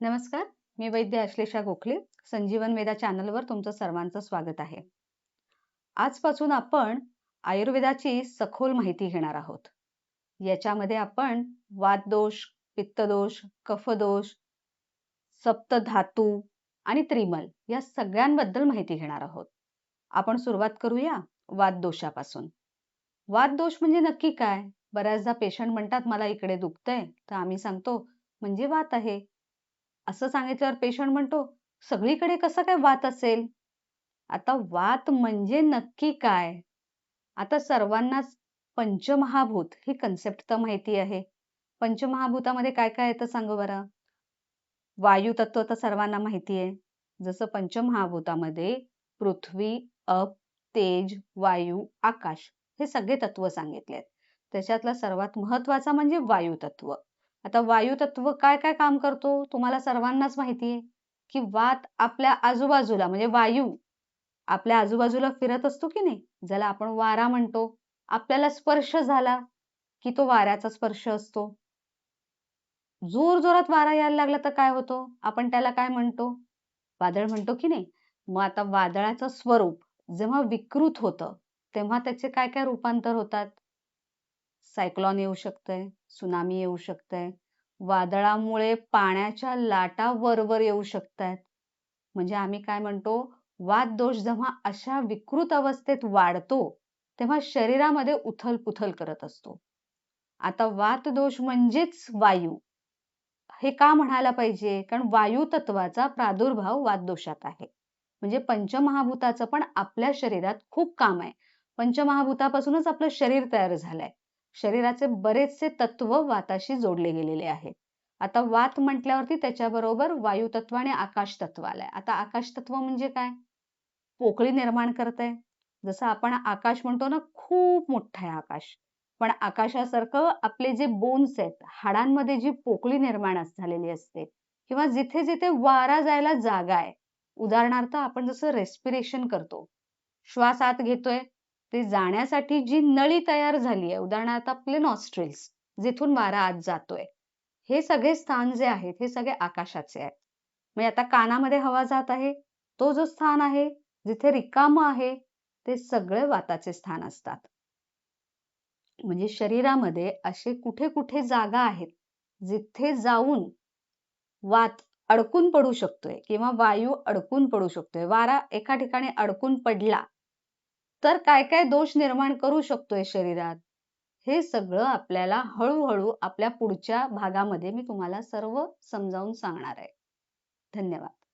नमस्कार. मी वैद्य अश्लेषा गोखले. संजीवन वेदा चॅनलवर तुमचं सर्वांचं स्वागत आहे. आजपासून आपण आयुर्वेदाची सखोल माहिती घेणार आहोत. याच्यामध्ये आपण वातदोष, पित्तदोष, कफदोष, सप्तधातू आणि त्रिमल या सगळ्यांबद्दल माहिती घेणार आहोत. आपण सुरुवात करूया वातदोषापासून. वातदोष म्हणजे नक्की काय? बऱ्याचदा पेशंट म्हणतात मला इकडे दुखतंय, तर आम्ही सांगतो म्हणजे वात आहे. असं सांगितल्यावर पेशंट म्हणतो, सगळीकडे कसं काय वात असेल? आता वात म्हणजे नक्की काय? आता सर्वांनाच पंचमहाभूत ही कन्सेप्ट तर माहिती आहे. पंचमहाभूतामध्ये काय काय येतं सांगू बरं? वायू तत्व तर सर्वांना माहिती आहे. जसं पंचमहाभूतामध्ये पृथ्वी, अप, तेज, वायू, आकाश हे सगळे तत्व सांगितले आहेत. त्याच्यातला सर्वात महत्वाचा म्हणजे वायू तत्व. आता वायू तत्व काय काय काम करतो तुम्हाला सर्वांनाच माहिती आहे की वात आपल्या आजूबाजूला म्हणजे वायू आपल्या आजूबाजूला फिरत असतो की नाही, ज्याला आपण वारा म्हणतो. आपल्याला स्पर्श झाला की तो वाऱ्याचा स्पर्श असतो. जोर जोरात वारा यायला लागला तर काय होतो? आपण त्याला काय म्हणतो? वादळ म्हणतो की नाही. मग आता वादळाचं स्वरूप जेव्हा विकृत होतं तेव्हा त्याचे काय काय रूपांतर होतात? सायक्लॉन येऊ शकतंय, सुनामी येऊ शकतंय, वादळामुळे पाण्याच्या लाटा वरवर येऊ शकतात. म्हणजे आम्ही काय म्हणतो, वातदोष जेव्हा अशा विकृत अवस्थेत वाढतो तेव्हा शरीरामध्ये उथल-पुथल करत असतो. आता वातदोष म्हणजेच वायू हे का म्हणायला पाहिजे? कारण वायू तत्वाचा प्रादुर्भाव वातदोषात आहे. म्हणजे पंचमहाभूताचं पण आपल्या शरीरात खूप काम आहे. पंचमहाभूतापासूनच आपलं शरीर तयार झालंय. शरीराचे बरेचसे तत्व वाताशी जोडले गेलेले आहेत. आता वात म्हटल्यावरती त्याच्याबरोबर वायू तत्व आणि आकाश तत्व आलंय. आता आकाश तत्व म्हणजे काय? पोकळी निर्माण करतंय. जसं आपण आकाश म्हणतो ना, खूप मोठं आहे आकाश. पण आकाशासारखं आपले जे बोन्स आहेत, हाडांमध्ये जी पोकळी निर्माण झालेली असते किंवा जिथे-जिथे वारा जायला जागा आहे. उदाहरणार्थ आपण जसं रेस्पिरेशन करतो. श्वास आत घेतोय, ते जाण्यासाठी जी नळी तयार झाली आहे, उदाहरणार्थ आपले नॉस्ट्रिल्स, जिथून वारा आत जातोय. हे सगळे स्थान जे आहेत, हे सगळे आकाशाचे आहेत. म्हणजे आता कानामध्ये हवा जात आहे, तो जो स्थान आहे, जिथे रिकामं आहे, ते सगळे वाताचे स्थान असतात. म्हणजे शरीरामध्ये असे कुठे-कुठे जागा आहेत, जिथे जाऊन वात अडकून पडू शकतोय किंवा वायू अडकून पडू शकतोय. वारा एका ठिकाणी अडकून पडला, तर काय-काय दोष निर्माण करू शकतोय शरीरात. हे सगळं आपल्याला हळू आपल्या पुढच्या भागामध्ये मी तुम्हाला सर्व समजावून सांगणार आहे. धन्यवाद.